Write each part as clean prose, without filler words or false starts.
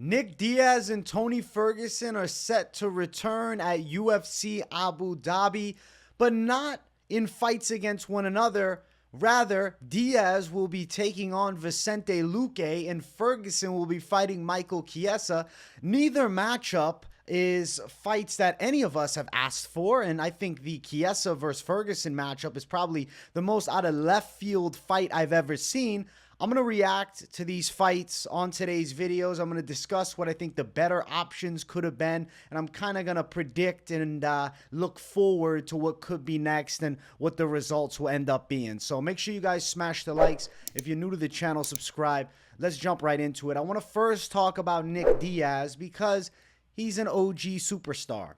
Nick Diaz and Tony Ferguson are set to return at UFC Abu Dhabi, but not in fights against one another. Rather, Diaz will be taking on Vicente Luque and Ferguson will be fighting Michel Chiesa. Neither matchup is fights that any of us have asked for, and I think the Chiesa versus Ferguson matchup is probably the most out of left field fight I've ever seen. I'm going to react to these fights on today's videos. I'm going to discuss what I think the better options could have been, and I'm kind of going to predict and look forward to what could be next and what the results will end up being. So make sure you guys smash the likes. If you're new to the channel, subscribe. Let's jump right into it. I want to first talk about Nick Diaz because he's an OG superstar.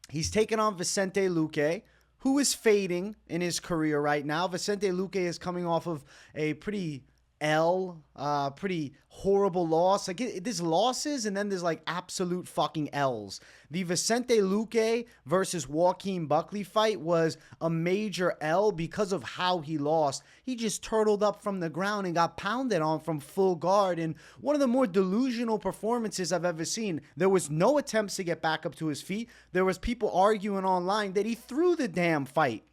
He's taken on Vicente Luque, who is fading in his career right now. Vicente Luque is coming off of a pretty pretty horrible loss. Like there's losses and then there's like absolute fucking L's. The Vicente Luque versus Joaquin Buckley fight was a major L because of how he lost. He just turtled up from the ground and got pounded on from full guard, and one of the more delusional performances I've ever seen. There was no attempts to get back up to his feet. There was people arguing online that he threw the damn fight.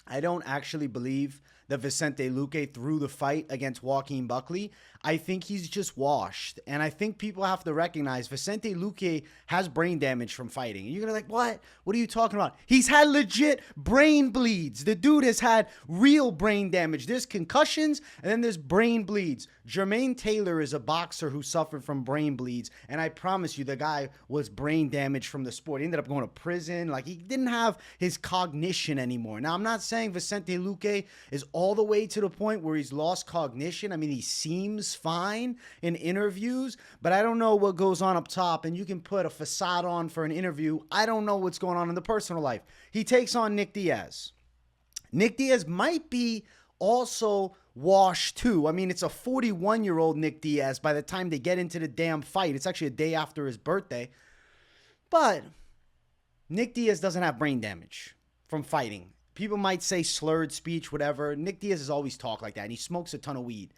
I don't actually believe that Vicente Luque threw the fight against Joaquin Buckley. I think he's just washed. And I think people have to recognize Vicente Luque has brain damage from fighting. And you're going to be like, what? What are you talking about? He's had legit brain bleeds. The dude has had real brain damage. There's concussions and then there's brain bleeds. Jermaine Taylor is a boxer who suffered from brain bleeds. And I promise you, the guy was brain damaged from the sport. He ended up going to prison. Like, he didn't have his cognition anymore. Now, I'm not saying Vicente Luque is all the way to the point where he's lost cognition. I mean, he seems fine in interviews, but I don't know what goes on up top, and you can put a facade on for an interview. I don't know what's going on in the personal life. He takes on Nick Diaz. Nick Diaz might be also washed too. I mean, it's a 41-year-old Nick Diaz by the time they get into the damn fight. It's actually a day after his birthday. But Nick Diaz doesn't have brain damage from fighting. People might say slurred speech, whatever. Nick Diaz has always talked like that, and he smokes a ton of weed.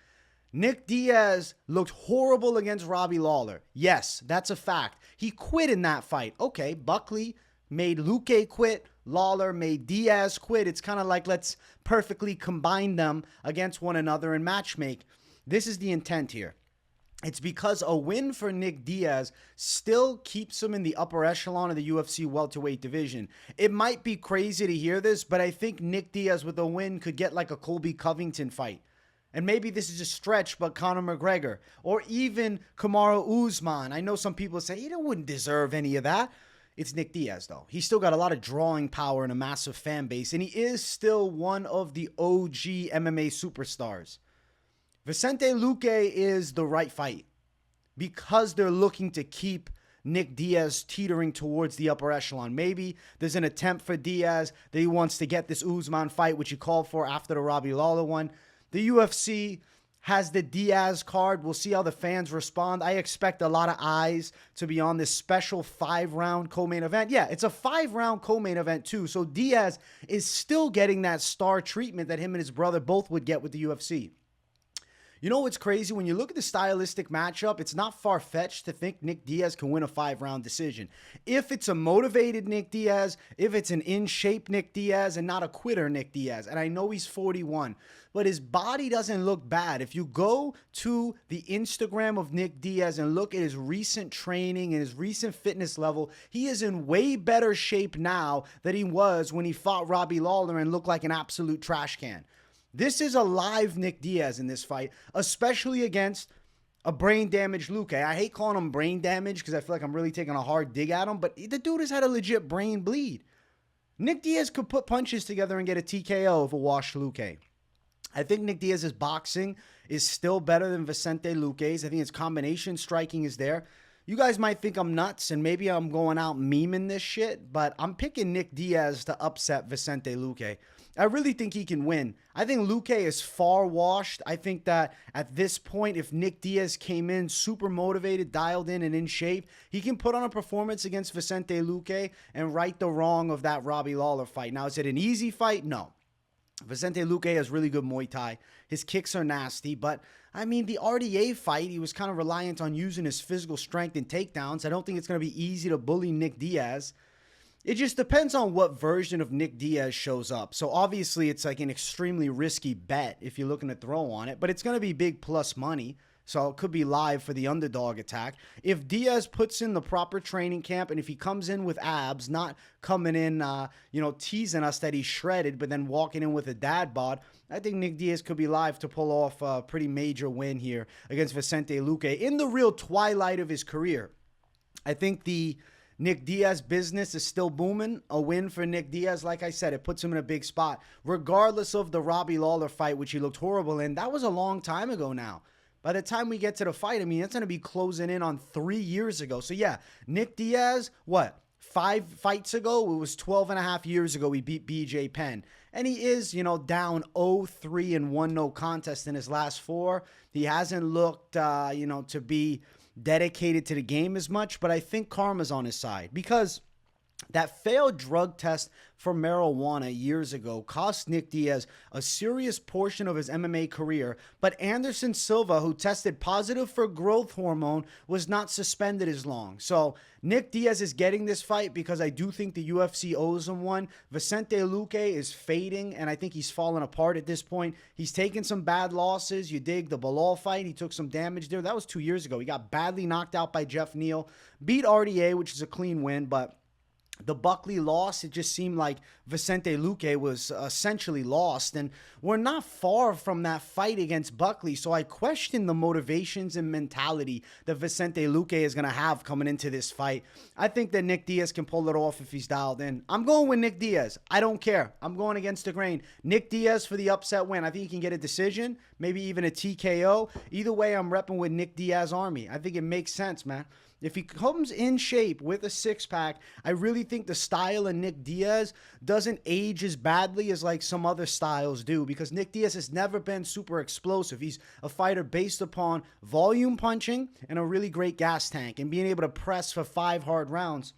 Nick Diaz looked horrible against Robbie Lawler. Yes, that's a fact. He quit in that fight. Okay, Buckley made Luque quit. Lawler made Diaz quit. It's kind of like, let's perfectly combine them against one another and matchmake. This is the intent here. It's because a win for Nick Diaz still keeps him in the upper echelon of the UFC welterweight division. It might be crazy to hear this, but I think Nick Diaz with a win could get like a Colby Covington fight. And maybe this is a stretch, but Conor McGregor or even Kamaru Usman. I know some people say, he wouldn't deserve any of that. It's Nick Diaz, though. He's still got a lot of drawing power and a massive fan base, and he is still one of the OG MMA superstars. Vicente Luque is the right fight because they're looking to keep Nick Diaz teetering towards the upper echelon. Maybe there's an attempt for Diaz that he wants to get this Usman fight, which he called for after the Robbie Lawler one. The UFC has the Diaz card. We'll see how the fans respond. I expect a lot of eyes to be on this special 5-round co-main event. Yeah, it's a 5-round co-main event too. So Diaz is still getting that star treatment that him and his brother both would get with the UFC. You know what's crazy? When you look at the stylistic matchup, it's not far-fetched to think Nick Diaz can win a 5-round decision. If it's a motivated Nick Diaz, if it's an in-shape Nick Diaz and not a quitter Nick Diaz. And I know he's 41, but his body doesn't look bad. If you go to the Instagram of Nick Diaz and look at his recent training and his recent fitness level, he is in way better shape now than he was when he fought Robbie Lawler and looked like an absolute trash can. This is a live Nick Diaz in this fight, especially against a brain-damaged Luque. I hate calling him brain damage because I feel like I'm really taking a hard dig at him, but the dude has had a legit brain bleed. Nick Diaz could put punches together and get a TKO of a washed Luque. I think Nick Diaz's boxing is still better than Vicente Luque's. I think his combination striking is there. You guys might think I'm nuts and maybe I'm going out memeing this shit, but I'm picking Nick Diaz to upset Vicente Luque. I really think he can win. I think Luque is far washed. I think that at this point, if Nick Diaz came in super motivated, dialed in, and in shape, he can put on a performance against Vicente Luque and right the wrong of that Robbie Lawler fight. Now, is it an easy fight? No. Vicente Luque has really good Muay Thai. His kicks are nasty, but I mean, the RDA fight, he was kind of reliant on using his physical strength and takedowns. I don't think it's going to be easy to bully Nick Diaz. It just depends on what version of Nick Diaz shows up. So obviously it's like an extremely risky bet if you're looking to throw on it, but it's going to be big plus money. So it could be live for the underdog attack. If Diaz puts in the proper training camp and if he comes in with abs, not coming in, teasing us that he's shredded, but then walking in with a dad bod, I think Nick Diaz could be live to pull off a pretty major win here against Vicente Luque in the real twilight of his career. I think the Nick Diaz business is still booming. A win for Nick Diaz, like I said, it puts him in a big spot. Regardless of the Robbie Lawler fight, which he looked horrible in, that was a long time ago now. By the time we get to the fight, I mean, it's going to be closing in on 3 years ago. So, yeah, Nick Diaz, 5 fights ago? It was 12 and a half years ago we beat BJ Penn. And he is, down 0-3 and 1 no contest in his last 4. He hasn't looked, to be dedicated to the game as much, but I think karma's on his side because that failed drug test for marijuana years ago cost Nick Diaz a serious portion of his MMA career, but Anderson Silva, who tested positive for growth hormone, was not suspended as long. So Nick Diaz is getting this fight because I do think the UFC owes him one. Vicente Luque is fading, and I think he's fallen apart at this point. He's taken some bad losses. You dig the Bilal fight. He took some damage there. That was 2 years ago. He got badly knocked out by Jeff Neal. Beat RDA, which is a clean win, but the Buckley loss, it just seemed like Vicente Luque was essentially lost. And we're not far from that fight against Buckley. So I question the motivations and mentality that Vicente Luque is going to have coming into this fight. I think that Nick Diaz can pull it off if he's dialed in. I'm going with Nick Diaz. I don't care. I'm going against the grain. Nick Diaz for the upset win. I think he can get a decision, maybe even a TKO. Either way, I'm repping with Nick Diaz Army. I think it makes sense, man. If he comes in shape with a six-pack, I really think the style of Nick Diaz doesn't age as badly as like some other styles do because Nick Diaz has never been super explosive. He's a fighter based upon volume punching and a really great gas tank and being able to press for 5 hard rounds.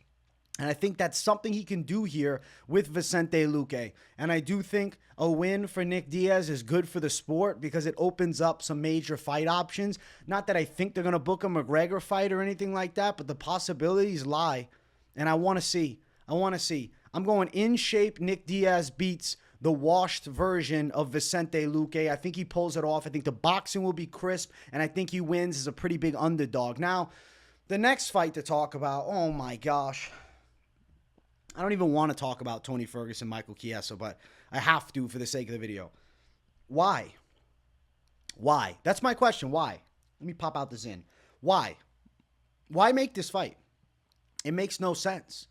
And I think that's something he can do here with Vicente Luque. And I do think a win for Nick Diaz is good for the sport because it opens up some major fight options. Not that I think they're going to book a McGregor fight or anything like that, but the possibilities lie. And I want to see. I'm going in shape. Nick Diaz beats the washed version of Vicente Luque. I think he pulls it off. I think the boxing will be crisp, and I think he wins as a pretty big underdog. Now, the next fight to talk about, oh my gosh. I don't even want to talk about Tony Ferguson, Michel Chiesa, but I have to for the sake of the video. Why? That's my question. Why? Let me pop out the Zin. Why? Why make this fight? It makes no sense.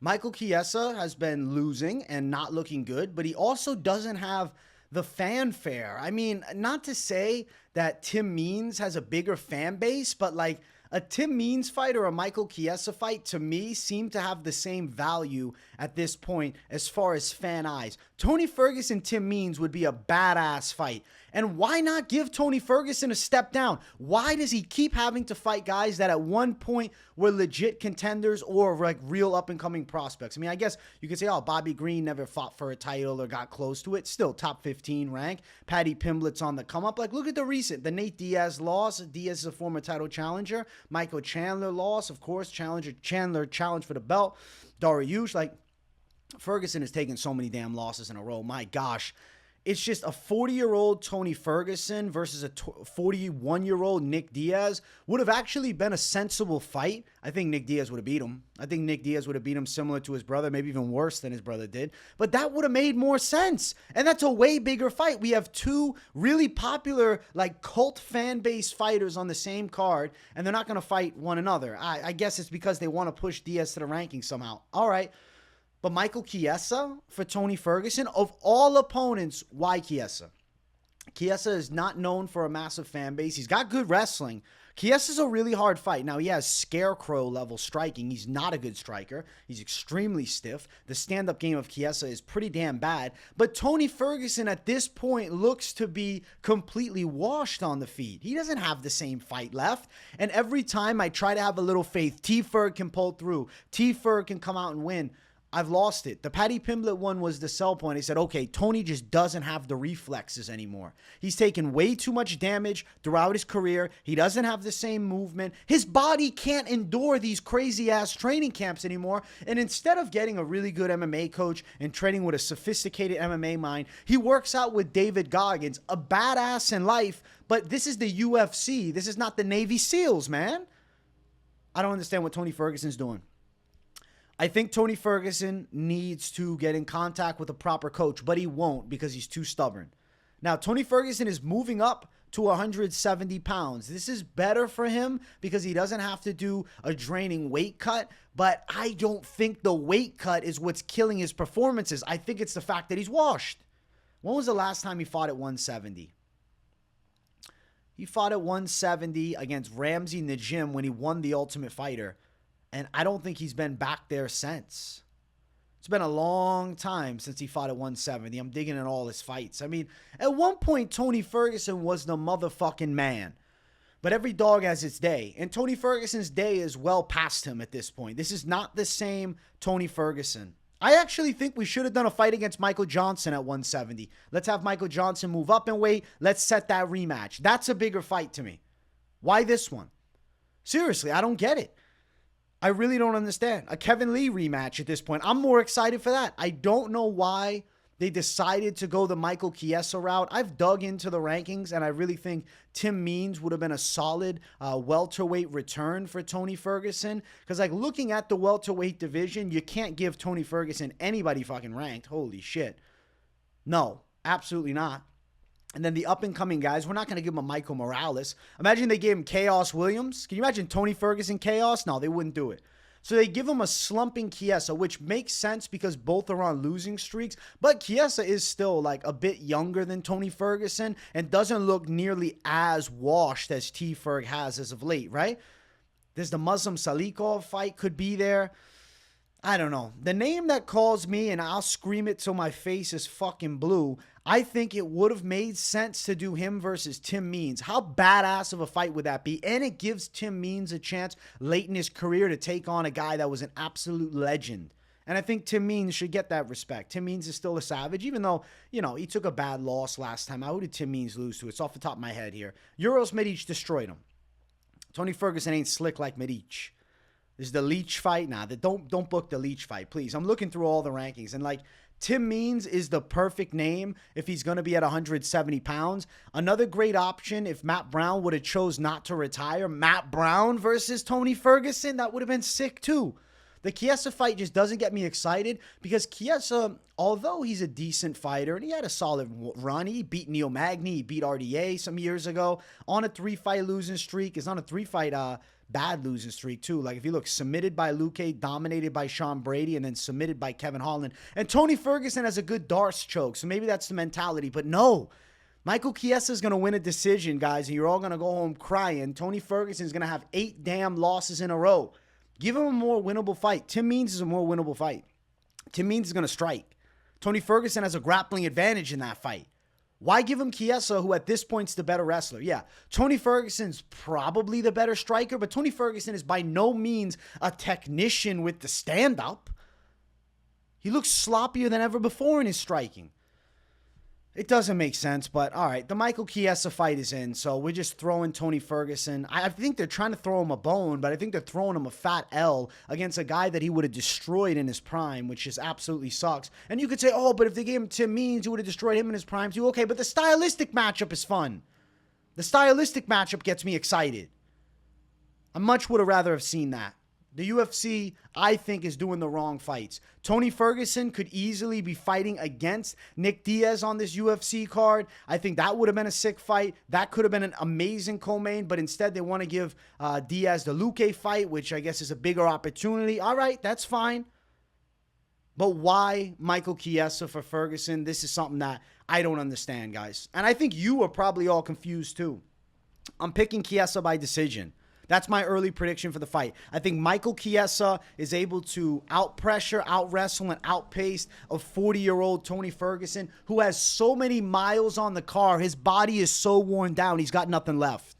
Michel Chiesa has been losing and not looking good, but he also doesn't have the fanfare. I mean, not to say that Tim Means has a bigger fan base, but like a Tim Means fight or a Michel Chiesa fight, to me, seem to have the same value at this point as far as fan eyes. Tony Ferguson, Tim Means would be a badass fight. And why not give Tony Ferguson a step down? Why does he keep having to fight guys that at one point were legit contenders or like real up-and-coming prospects? I mean, I guess you could say, oh, Bobby Green never fought for a title or got close to it. Still top 15 rank. Paddy Pimblett's on the come-up. Like, look at the Nate Diaz loss. Diaz is a former title challenger. Michael Chandler loss, of course. Chandler challenged for the belt. Dariush, like, Ferguson has taken so many damn losses in a row. My gosh. It's just a 40-year-old Tony Ferguson versus a 41-year-old Nick Diaz would have actually been a sensible fight. I think Nick Diaz would have beat him. I think Nick Diaz would have beat him similar to his brother, maybe even worse than his brother did. But that would have made more sense. And that's a way bigger fight. We have two really popular, like, cult fan base fighters on the same card, and they're not going to fight one another. I guess it's because they want to push Diaz to the rankings somehow. All right. But Michel Chiesa for Tony Ferguson, of all opponents, why Chiesa? Chiesa is not known for a massive fan base. He's got good wrestling. Chiesa's a really hard fight. Now, he has scarecrow level striking. He's not a good striker. He's extremely stiff. The stand-up game of Chiesa is pretty damn bad. But Tony Ferguson at this point looks to be completely washed on the feet. He doesn't have the same fight left. And every time I try to have a little faith, T-Ferg can pull through. T-Ferg can come out and win. I've lost it. The Paddy Pimblett one was the sell point. He said, okay, Tony just doesn't have the reflexes anymore. He's taken way too much damage throughout his career. He doesn't have the same movement. His body can't endure these crazy-ass training camps anymore. And instead of getting a really good MMA coach and training with a sophisticated MMA mind, he works out with David Goggins, a badass in life, but this is the UFC. This is not the Navy SEALs, man. I don't understand what Tony Ferguson's doing. I think Tony Ferguson needs to get in contact with a proper coach, but he won't because he's too stubborn. Now, Tony Ferguson is moving up to 170 pounds. This is better for him because he doesn't have to do a draining weight cut, but I don't think the weight cut is what's killing his performances. I think it's the fact that he's washed. When was the last time he fought at 170? He fought at 170 against Ramsey Najim when he won the Ultimate Fighter. And I don't think he's been back there since. It's been a long time since he fought at 170. I'm digging in all his fights. I mean, at one point, Tony Ferguson was the motherfucking man. But every dog has its day. And Tony Ferguson's day is well past him at this point. This is not the same Tony Ferguson. I actually think we should have done a fight against Michael Johnson at 170. Let's have Michael Johnson move up in weight. Let's set that rematch. That's a bigger fight to me. Why this one? Seriously, I don't get it. I really don't understand. A Kevin Lee rematch at this point. I'm more excited for that. I don't know why they decided to go the Michael Chiesa route. I've dug into the rankings, and I really think Tim Means would have been a solid welterweight return for Tony Ferguson. Because, like, looking at the welterweight division, you can't give Tony Ferguson anybody fucking ranked. Holy shit. No, absolutely not. And then the up-and-coming guys, we're not going to give him a Michael Morales. Imagine they gave him Chaos Williams. Can you imagine Tony Ferguson Chaos? No, they wouldn't do it. So they give him a slumping Chiesa, which makes sense because both are on losing streaks. But Chiesa is still like a bit younger than Tony Ferguson and doesn't look nearly as washed as T-Ferg has as of late, right? There's the Muslim Salikov fight could be there. I don't know. The name that calls me, and I'll scream it till my face is fucking blue, I think it would have made sense to do him versus Tim Means. How badass of a fight would that be? And it gives Tim Means a chance late in his career to take on a guy that was an absolute legend. And I think Tim Means should get that respect. Tim Means is still a savage, even though, you know, he took a bad loss last time. Who did Tim Means lose to? It's off the top of my head here. Uros Medic destroyed him. Tony Ferguson ain't slick like Medic. This is the Leach fight. Nah, don't book the Leach fight, please. I'm looking through all the rankings, and like, Tim Means is the perfect name if he's going to be at 170 pounds. Another great option if Matt Brown would have chose not to retire. Matt Brown versus Tony Ferguson. That would have been sick too. The Chiesa fight just doesn't get me excited because Chiesa, although he's a decent fighter and he had a solid run, he beat Neil Magny, he beat RDA some years ago on a 3-fight losing streak. Is on a 3-fight bad losing streak too. Like if you look, submitted by Luque, dominated by Sean Brady, and then submitted by Kevin Holland. And Tony Ferguson has a good Darce choke, so maybe that's the mentality. But no, Michael Chiesa is going to win a decision, guys, and you're all going to go home crying. Tony Ferguson is going to have 8 damn losses in a row. Give him a more winnable fight. Tim Means is a more winnable fight. Tim Means is going to strike. Tony Ferguson has a grappling advantage in that fight. Why give him Chiesa, who at this point is the better wrestler? Yeah, Tony Ferguson's probably the better striker, but Tony Ferguson is by no means a technician with the stand-up. He looks sloppier than ever before in his striking. It doesn't make sense, but all right, the Michael Chiesa fight is in, so we're just throwing Tony Ferguson. I think they're trying to throw him a bone, but I think they're throwing him a fat L against a guy that he would have destroyed in his prime, which just absolutely sucks. And you could say, oh, but if they gave him Tim Means, he would have destroyed him in his prime too. Okay, but the stylistic matchup is fun. The stylistic matchup gets me excited. I much would have rather have seen that. The UFC, I think, is doing the wrong fights. Tony Ferguson could easily be fighting against Nick Diaz on this UFC card. I think that would have been a sick fight. That could have been an amazing co-main, but instead they want to give Diaz the Luque fight, which I guess is a bigger opportunity. All right, that's fine. But why Michael Chiesa for Ferguson? This is something that I don't understand, guys. And I think you are probably all confused too. I'm picking Chiesa by decision. That's my early prediction for the fight. I think Michael Chiesa is able to out-pressure, out-wrestle, and outpace a 40-year-old Tony Ferguson who has so many miles on the car. His body is so worn down. He's got nothing left.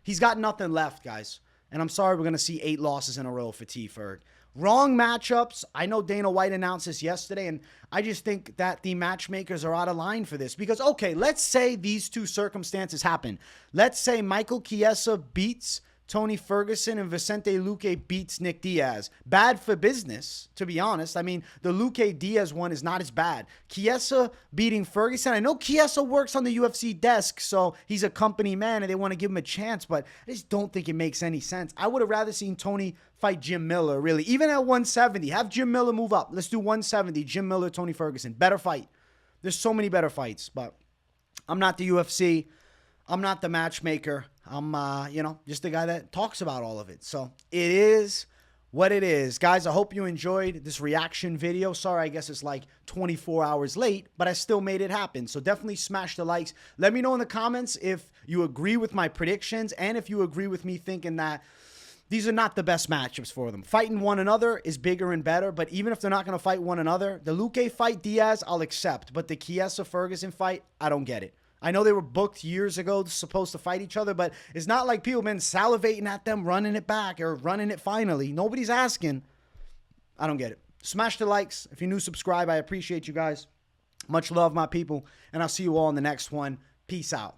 He's got nothing left, guys. And I'm sorry we're going to see 8 losses in a row for T-Ferg. Wrong matchups. I know Dana White announced this yesterday, and I just think that the matchmakers are out of line for this. Because, okay, let's say these two circumstances happen. Let's say Michael Chiesa beats Tony Ferguson and Vicente Luque beats Nick Diaz. Bad for business, to be honest. I mean, the Luque-Diaz one is not as bad. Chiesa beating Ferguson. I know Chiesa works on the UFC desk, so he's a company man and they want to give him a chance, but I just don't think it makes any sense. I would have rather seen Tony fight Jim Miller, really. Even at 170. Have Jim Miller move up. Let's do 170. Jim Miller, Tony Ferguson. Better fight. There's so many better fights, but I'm not the UFC. I'm not the matchmaker. I'm, just the guy that talks about all of it. So it is what it is. Guys, I hope you enjoyed this reaction video. Sorry, I guess it's like 24 hours late, but I still made it happen. So definitely smash the likes. Let me know in the comments if you agree with my predictions and if you agree with me thinking that these are not the best matchups for them. Fighting one another is bigger and better, but even if they're not going to fight one another, the Luque fight Diaz, I'll accept. But the Chiesa-Ferguson fight, I don't get it. I know they were booked years ago supposed to fight each other, but it's not like people have been salivating at them, running it back or running it finally. Nobody's asking. I don't get it. Smash the likes. If you're new, subscribe. I appreciate you guys. Much love, my people. And I'll see you all in the next one. Peace out.